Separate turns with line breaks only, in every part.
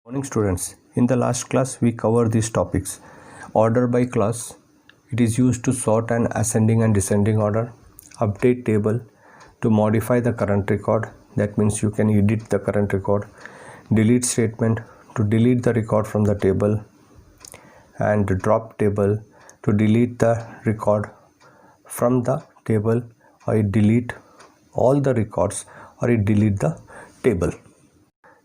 Morning students, in the last class we covered these topics. Order by class, it is used to sort an ascending and descending order. Update table, to modify the current record, that means you can edit the current record. Delete statement, to delete the record from the table. And drop table, to delete the record from the table, or it delete all the records, or it delete the table.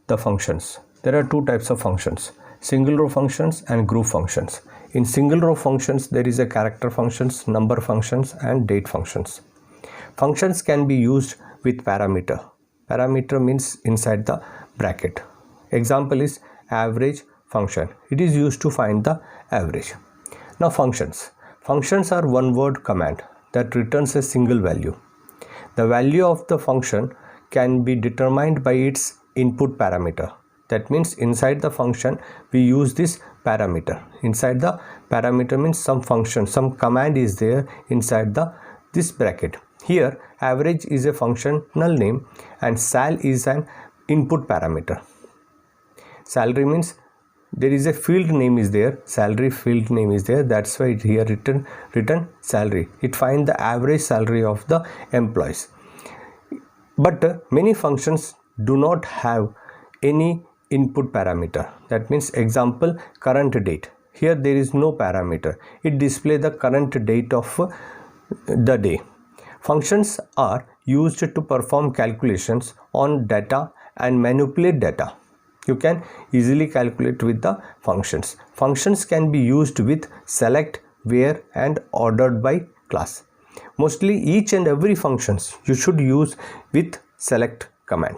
The functions. There are two types of functions, single row functions and group functions. In single row functions, there is a character functions, number functions and date functions. Functions can be used with parameter. Parameter means inside the bracket. Example is average function. It is used to find the average. Now functions. Functions are one word command that returns a single value. The value of the function can be determined by its input parameter. That means inside the function we use this parameter. Inside the parameter means some function, some command is there inside this bracket. Here average is a functional name and sal is an input parameter. Salary means there is a field name is there, salary field name is there, that's why it here written salary. It finds the average salary of the employees. But many functions do not have any input parameter. That means example current date. Here there is no parameter. It displays the current date of the day. Functions are used to perform calculations on data and manipulate data. You can easily calculate with the functions. Functions can be used with select, where and ordered by class. Mostly each and every functions you should use with select command.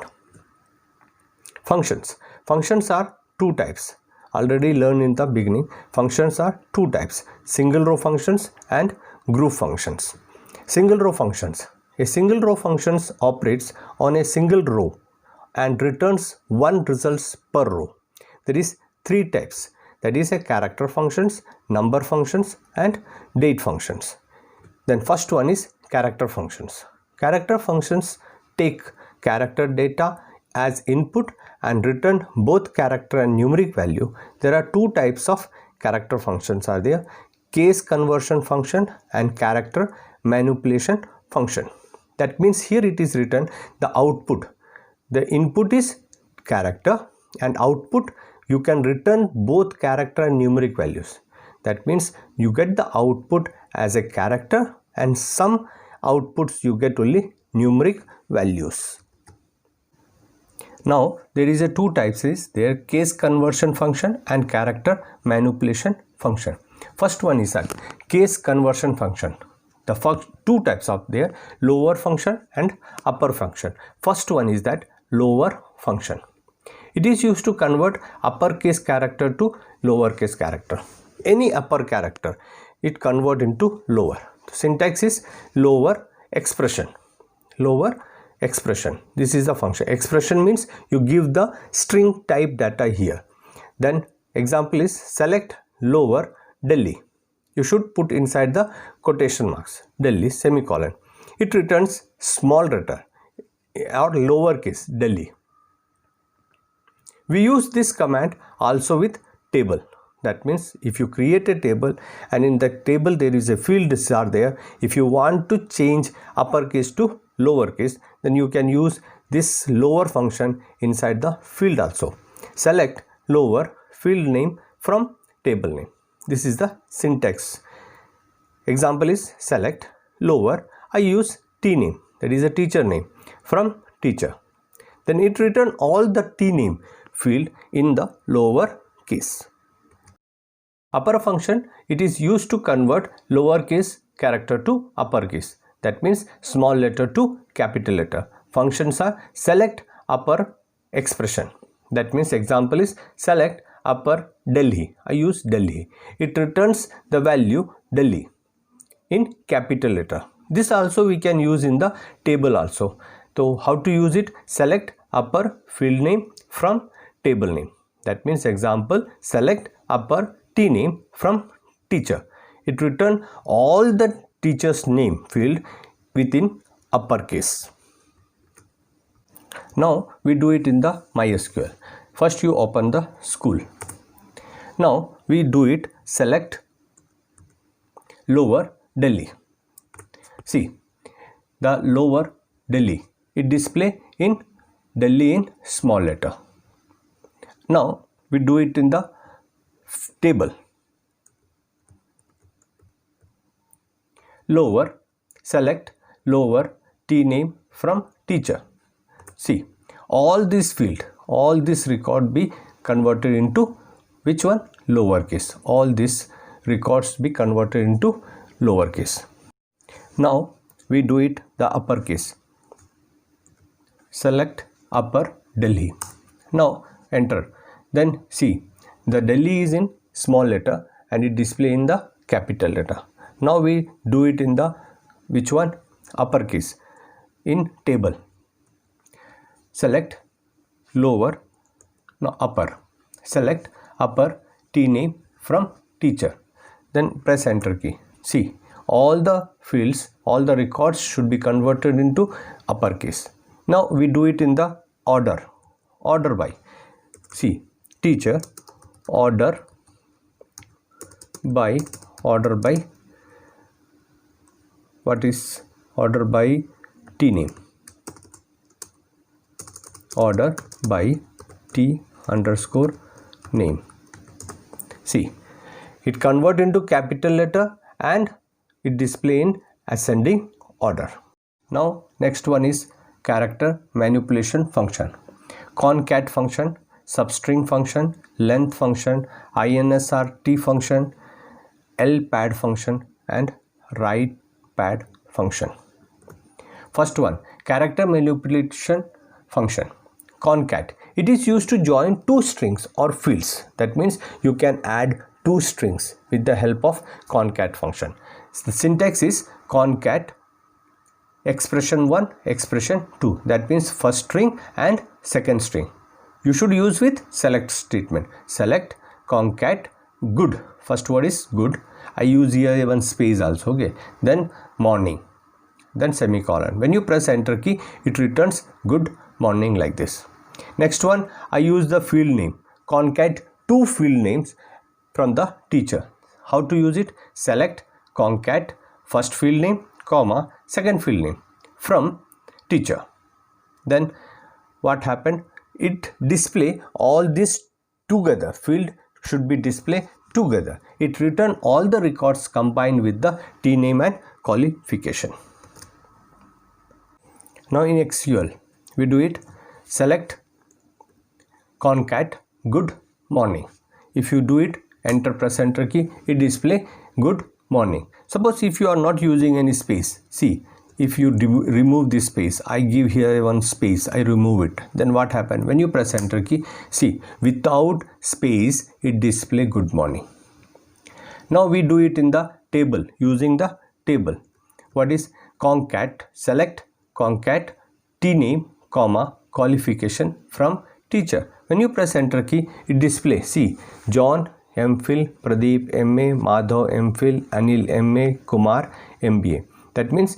Functions. Functions are two types. Already learned in the beginning. Functions are two types, single row functions and group functions. Single row functions. A single row functions operates on a single row and returns one results per row. There is three types, that is a character functions, number functions and date functions. Then first one is character functions. Character functions take character data as input and return both character and numeric value. There are two types of character functions are there, case conversion function and character manipulation function. That means here it is written the output. The input is character and output you can return both character and numeric values. That means you get the output as a character and some outputs you get only numeric values. Now there is a two types is there, case conversion function and character manipulation function. First one is that case conversion function. The first two types of there, lower function and upper function. First one is that lower function. It is used to convert uppercase character to lowercase character. Any upper character it convert into lower. The syntax is lower expression. Lower expression. This is the function. Expression means you give the string type data here. Then example is select lower Delhi. You should put inside the quotation marks Delhi semicolon. It returns small letter or lowercase Delhi. We use this command also with table. That means if you create a table and in the table there is a fields are there, if you want to change uppercase to lowercase, then you can use this lower function inside the field also. Select lower field name from table name. This is the syntax. Example is select lower. I use T name, that is a teacher name, from teacher. Then it return all the T name field in the lower case. Upper function, it is used to convert lowercase character to uppercase. That means small letter to capital letter. Functions are select upper expression. That means example is select upper Delhi. I use Delhi. It returns the value Delhi in capital letter. This also we can use in the table also. So how to use it? Select upper field name from table name. That means example select upper T name from teacher. It return all the teacher's name field within uppercase. Now we do it in the MySQL. First you open the school. Now we do it, select Lower Delhi. See, the Lower Delhi, it display in Delhi in small letter. Now we do it in the table. Lower, select Lower T name from teacher. See, all this field, all this record be converted into which one? Lowercase. All these records be converted into lowercase. Now we do it the uppercase. Select Upper Delhi. Now enter. Then see, the Delhi is in small letter and it display in the capital letter. Now we do it in the which one? Uppercase. In table. Select Lower, no, Upper. Select Upper T name from teacher. Then press enter key. See, all the fields, all the records should be converted into uppercase. Now we do it in the order by. See, teacher, order by, what is order by T name? Order by T underscore name. See, it convert into capital letter and it display in ascending order. Now next one is character manipulation function. Concat function, substring function, length function, insrt function, lpad function and writepad function. First one, character manipulation function. Concat, it is used to join two strings or fields. That means you can add two strings with the help of concat function. The syntax is concat expression 1, expression 2. That means first string and second string. You should use with select statement. Select concat good. First word is good. I use here one space also. Okay. Then morning. Then semicolon. When you press enter key, it returns good morning like this. Next one, I use the field name. Concat two field names from the teacher. How to use it? Select concat first field name, comma, second field name from teacher. Then what happened? It display all this together. Field should be display together. It return all the records combined with the T name and qualification. Now in SQL, we do it. Select concat good morning. If you do it, enter, press enter key, it display good morning. Suppose if you are not using any space, see, if you remove this space, I give here one space, I remove it, then what happened? When you press enter key, see, without space it display good morning. Now we do it in the table, using the table. What is concat? Select concat T name, comma, qualification from teacher. When you press enter key, it display, see, John MPhil, Pradeep MA, Madhav MPhil, Anil MA, Kumar MBA. That means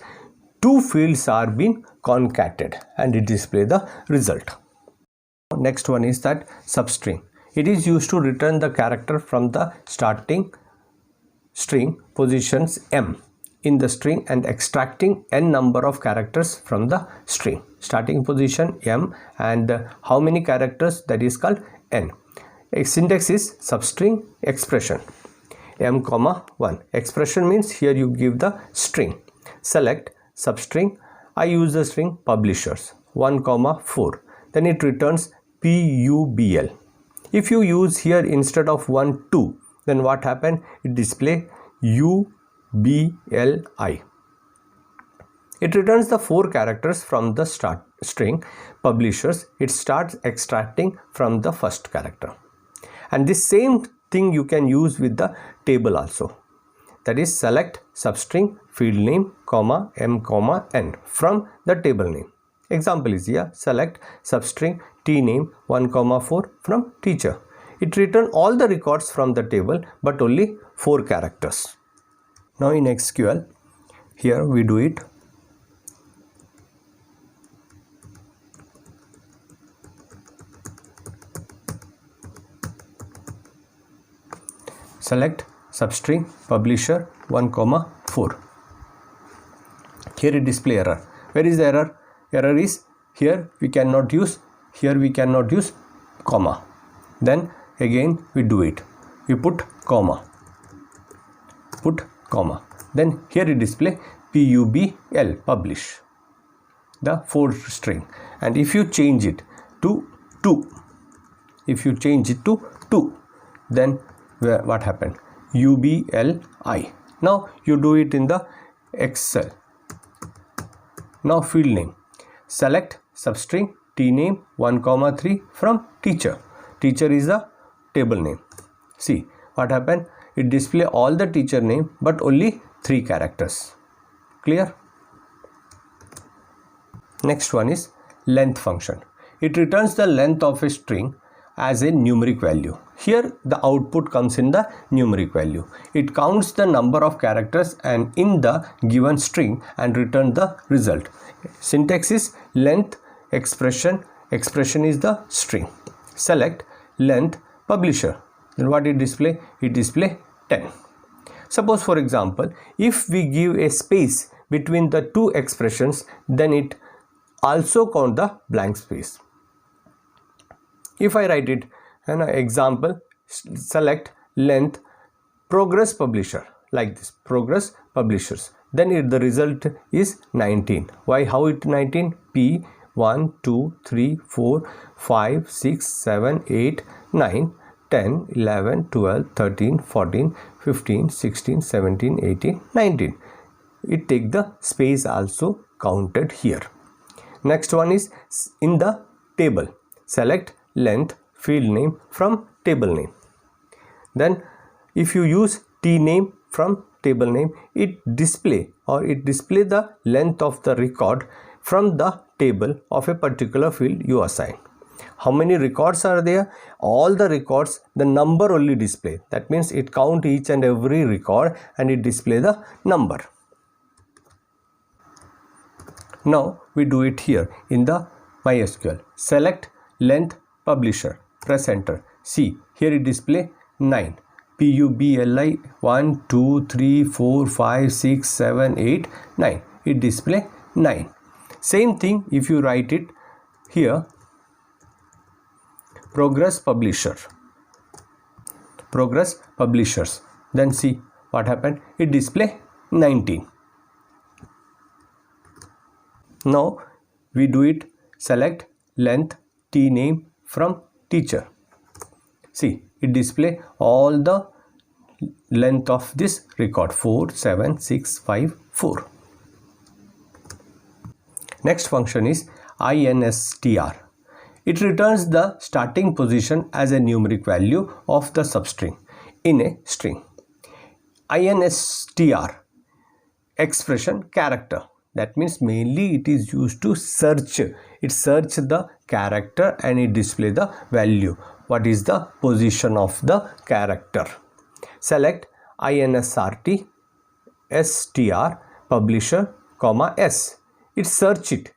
two fields are being concatenated and it display the result. Next one is that substring. It is used to return the character from the starting string positions m in the string and extracting n number of characters from the string. Starting position m and how many characters, that is called n. A syntax is substring expression m comma 1. Expression means here you give the string. Select substring. I use the string publishers 1 comma 4. Then it returns publ. If you use here instead of 1 2, then what happened? It display ubli. It returns the 4 characters from the start string publishers. It starts extracting from the first character. And this same thing you can use with the table also. That is select substring field name, comma, m, comma, n from the table name. Example is here, select substring T name 1 comma 4 from teacher. It return all the records from the table but only 4 characters. Now in SQL, here we do it. select substring publisher 1 comma 4. Here it display error. Where is the error? Error is here we cannot use comma. Then again we do it. We put comma. Then here it display PUBL publish the 4th string, and if you change it to 2, then what happened? UBLI. Now you do it in the Excel. Now field name, select substring tname 1 comma 3 from teacher. Teacher is the table name. See what happened? It display all the teacher name but only 3 characters. Clear? Next one is length function. It returns the length of a string as a numeric value. Here the output comes in the numeric value. It counts the number of characters and in the given string and return the result. Syntax is length expression is the string. Select length publisher. Then what it display? It display 10. Suppose for example, if we give a space between the 2 expressions, then it also count the blank space. If I write it an example, select length progress publisher, like this, progress publishers, then the result is 19. Why? How it 19? P 1 2 3 4 5 6 7 8 9 10 11 12 13 14 15 16 17 18 19. It take the space also counted here. Next one is in the table. Select length field name from table name. Then if you use tname from table name, it display the length of the record from the table of a particular field you assign. How many records are there? All the records, the number only display. That means it count each and every record and it display the number. Now we do it here in the MySQL. Select length publisher, press enter. See here it display 9. PUBLI 1 2 3 4 5 6 7 8 9. It display 9. Same thing if you write it here, progress publishers, then see what happened? It display 19. Now we do it. Select length tname from teacher. See it display all the length of this record 4 7 6 5 4. Next function is instr. It returns the starting position as a numeric value of the substring in a string. Instr expression character. That means mainly it is used to search. It search the character and it display the value. What is the position of the character? Select insrt str publisher comma s. It search it.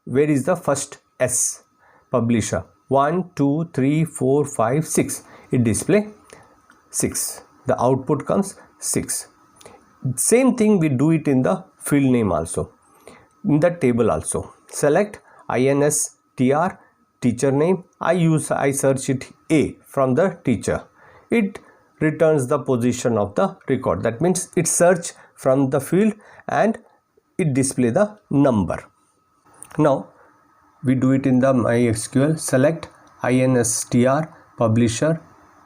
Where is the first s? Publisher 1 2 3 4 5 6. It display 6. The output comes 6. Same thing we do it in the field name also, in the table also. Select instr teacher name. I search it A from the teacher. It returns the position of the record. That means it search from the field and it display the number. Now we do it in the MySQL. Select instr publisher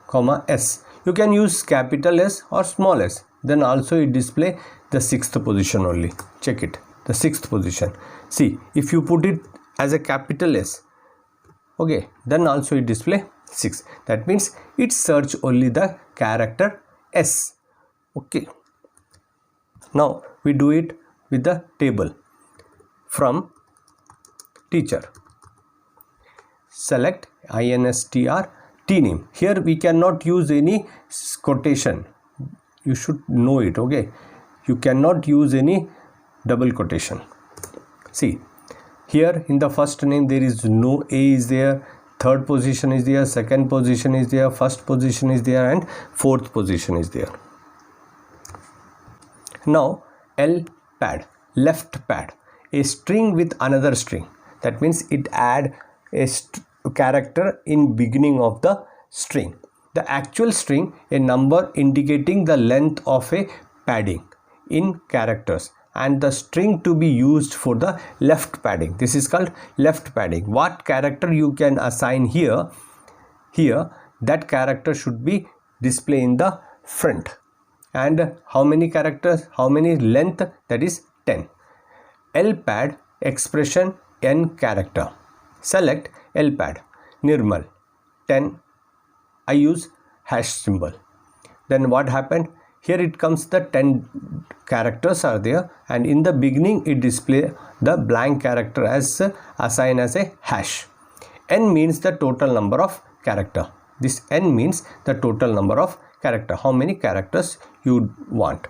comma s. You can use capital S or small s. Then also it display the 6th position only. Check it, the 6th position. See if you put it as a capital S, okay, then also it display 6. That means it search only the character S. Okay. Now we do it with the table from teacher. Select instr tname. Here we cannot use any quotation. You should know it. Okay, you cannot use any double quotation. See here in the first name there is no A is there, third position is there, second position is there, first position is there, and fourth position is there. Now L pad, left pad, a string with another string. That means it add a character in beginning of the string. The actual string, a number indicating the length of a padding in characters, and the string to be used for the left padding. This is called left padding. What character you can assign here, that character should be displayed in the front. And how many characters, how many length? That is 10. L pad, expression n character. Select L pad, Nirmal, 10. I use hash symbol. Then what happened? Here it comes the 10 characters are there, and in the beginning it display the blank character as assigned as a hash. N means the total number of character. This n means the total number of character, how many characters you want.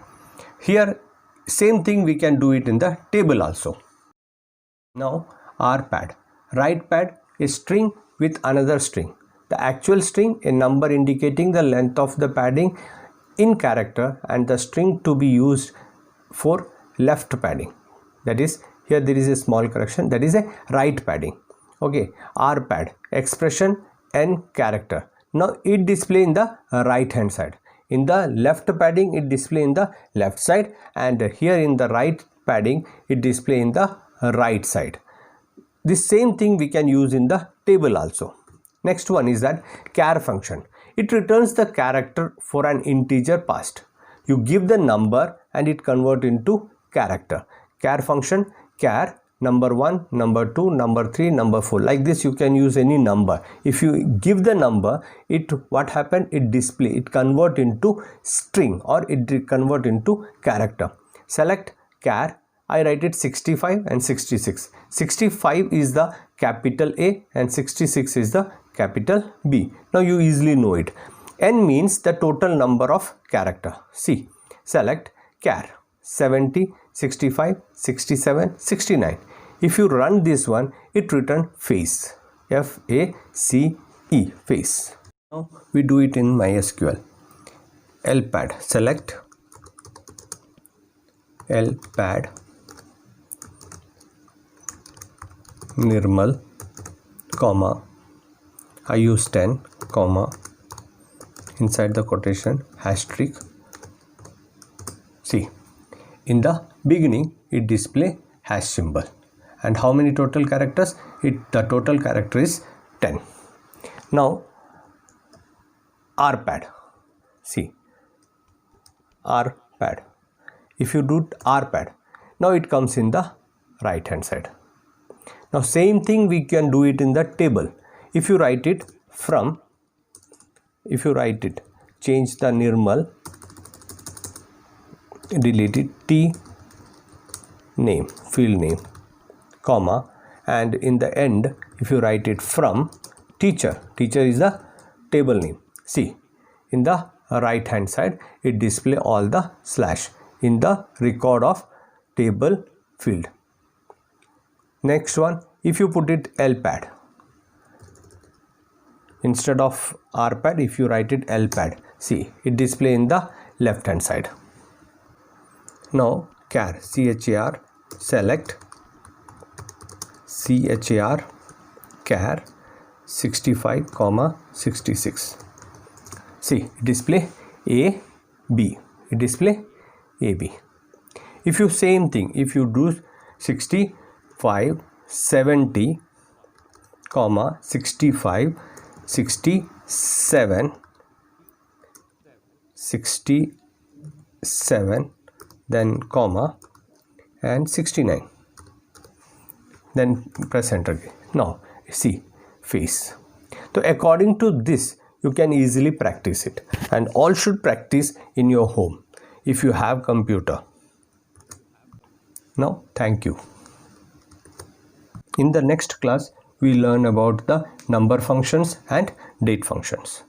Here same thing we can do it in the table also. Now R pad, right pad, a string with another string. The actual string, a number indicating the length of the padding in character, and the string to be used for left padding. That is, here there is a small correction, that is a right padding. Okay, R pad, expression n character. Now it display in the right hand side. In the left padding it display in the left side, and here in the right padding it display in the right side. This same thing we can use in the table also. Next one is that char function. It returns the character for an integer passed. You give the number and it convert into character. Char function, char number 1, number 2, number 3, number 4. Like this you can use any number. If you give the number, it what happened? It display, it convert into string or it convert into character. Select char. I write it 65 and 66. 65 is the capital A and 66 is the capital B. Now you easily know it. N means the total number of character. See, select char 70, 65, 67, 69. If you run this one, it return face, F-A-C-E, face. Now we do it in MySQL. L pad, select L pad Nirmal, comma, I use 10, comma, inside the quotation, asterisk. See, in the beginning it display hash symbol. And how many total characters? The total character is 10. Now R pad. See, R pad. If you do R pad, now it comes in the right hand side. Now same thing we can do it in the table. If you write it from, change the Nirmal, delete it, T name, field name, comma, and in the end if you write it from teacher is the table name. See, in the right hand side it display all the slash in the record of table field. Next one, if you put it L pad, instead of R pad, if you write it L pad, see, it display in the left hand side. Now char, char, select char, char 65, 66. See, display A, B, it display A, B. If you same thing, if you do 65, 70, 65, 67, 67, then comma, and 69. Then press enter again. Now see, face. So according to this, you can easily practice it, and all should practice in your home if you have computer. Now thank you. In the next class we learn about the number functions and date functions.